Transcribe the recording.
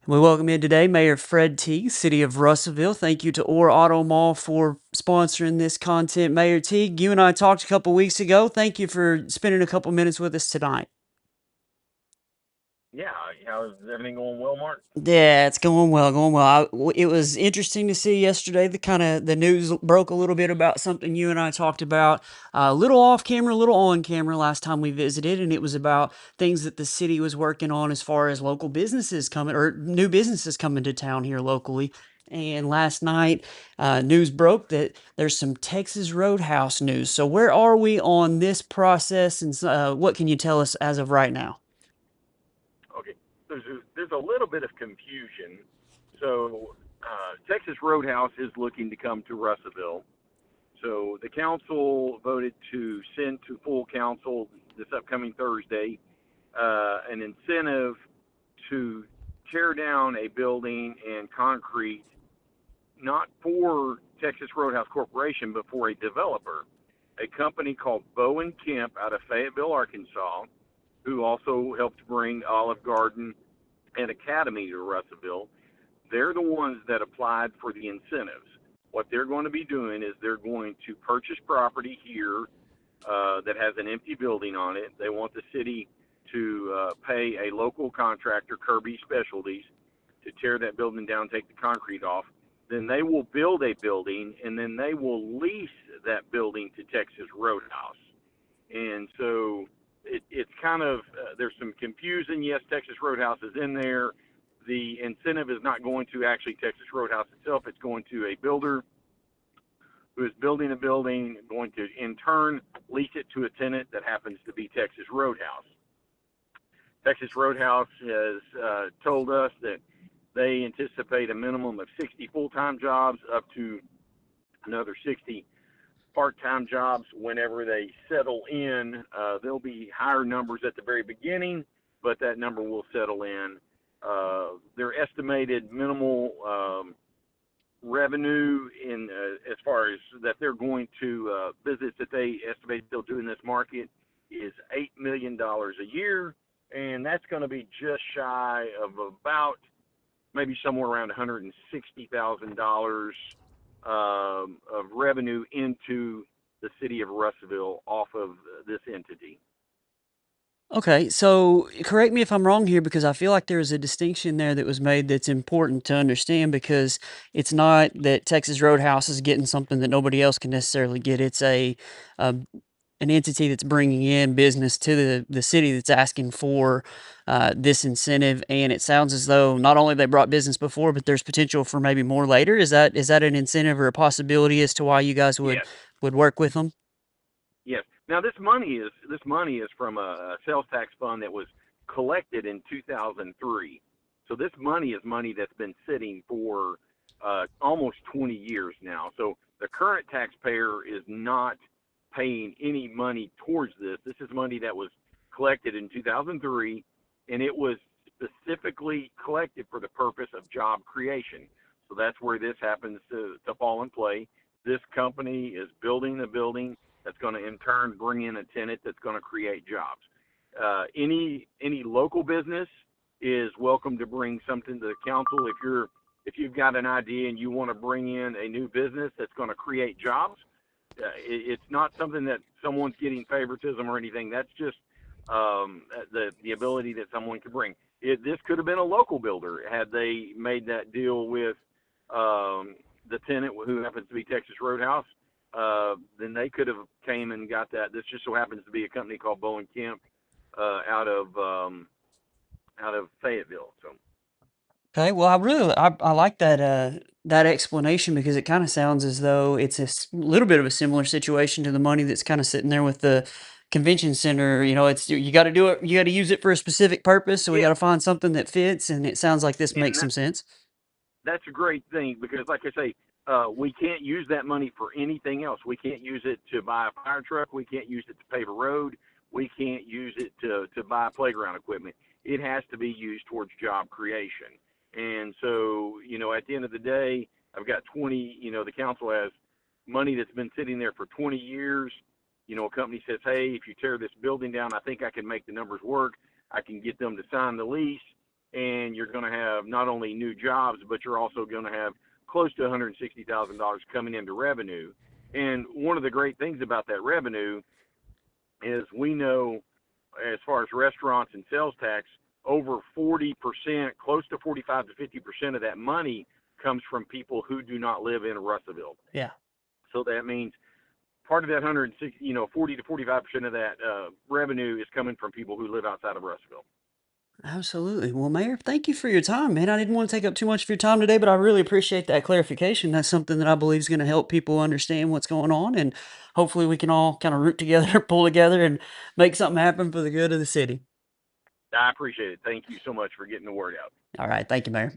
We welcome in today Mayor Fred Teague, City of Russellville. Thank you to Orr Auto Mall for sponsoring this content. Mayor Teague, you and I talked a couple weeks ago. Thank you for spending a couple minutes with us tonight. Yeah, how's everything going well, Mark? Yeah, it's going well, going well. It was interesting to see yesterday. The news broke a little bit about something you and I talked about, a little off camera, a little on camera last time we visited, and it was about things that the city was working on as far as local businesses coming or new businesses coming to town here locally. And last night, news broke that there's some Texas Roadhouse news. So where are we on this process, and what can you tell us as of right now? Okay, there's a little bit of confusion. So, Texas Roadhouse is looking to come to Russellville. So the council voted to send to full council this upcoming Thursday an incentive to tear down a building and concrete, not for Texas Roadhouse Corporation, but for a developer, a company called Bowen Kemp out of Fayetteville, Arkansas, who also helped bring Olive Garden and Academy to Russellville. They're the ones that applied for the incentives. What they're going to be doing is they're going to purchase property here that has an empty building on it. They want the city to pay a local contractor, Kirby Specialties, to tear that building down, take the concrete off. Then they will build a building, and then they will lease that building to Texas Roadhouse. And so it's kind of there's some confusion. Yes, Texas Roadhouse is in there. The incentive is not going to actually Texas Roadhouse itself. It's going to a builder who is building a building, going to in turn lease it to a tenant that happens to be Texas Roadhouse. Texas Roadhouse has told us that they anticipate a minimum of 60 full-time jobs up to another 60 part-time jobs whenever they settle in. There'll be higher numbers at the very beginning, but that number will settle in. Their estimated minimal revenue in as far as that they're going to visits that they estimate they'll do in this market is $8 million a year, and that's going to be just shy of about maybe somewhere around $160,000 of revenue into the city of Russellville off of this entity. Okay, so correct me if I'm wrong here because I feel like there was a distinction there that was made that's important to understand because it's not that Texas Roadhouse is getting something that nobody else can necessarily get. It's um, an entity that's bringing in business to the city that's asking for this incentive, and it sounds as though not only they brought business before, but there's potential for maybe more later. Is that an incentive or a possibility as to why you guys would Yes, would work with them? yes. Now this money is from a sales tax fund that was collected in 2003. So this money is money that's been sitting for almost 20 years now. So the current taxpayer is not paying any money towards this. This is money that was collected in 2003, and it was specifically collected for the purpose of job creation. So that's where this happens to fall in play. This company is building a building that's going to in turn bring in a tenant that's going to create jobs. Any local business is welcome to bring something to the council if you've got an idea and you want to bring in a new business that's going to create jobs. It's not something that someone's getting favoritism or anything. That's just the ability that someone could bring. This could have been a local builder had they made that deal with the tenant who happens to be Texas Roadhouse. Then they could have came and got that. This just so happens to be a company called Bowen Kemp uh, out of um, out of Fayetteville. So Okay, well, I like that explanation because it kind of sounds as though it's little bit of a similar situation to the money that's kind of sitting there with the convention center. You know, it's you got to do it, you got to use it for a specific purpose, so we got yeah, to find something that fits, and it sounds like this and makes some sense. that's a great thing because, like I say, we can't use that money for anything else. We can't use it to buy a fire truck. We can't use it to pave a road. We can't use it to buy playground equipment. It has to be used towards job creation. And so, at the end of the day, I've got 20, the council has money that's been sitting there for 20 years. A company says, hey, if you tear this building down, I think I can make the numbers work. I can get them to sign the lease. and you're going to have not only new jobs, but you're also going to have close to $160,000 coming into revenue. And one of the great things about that revenue is we know, as far as restaurants and sales tax, over 40%, close to 45 to 50% of that money comes from people who do not live in Russellville. Yeah. So that means part of that 160, 40 to 45% of that revenue is coming from people who live outside of Russellville. Absolutely. Well, Mayor, thank you for your time, man. I didn't want to take up too much of your time today, but I really appreciate that clarification. That's something that I believe is going to help people understand what's going on, and hopefully we can all kind of root together, pull together, and make something happen for the good of the city. I appreciate it. Thank you so much for getting the word out. All right. Thank you, Mayor.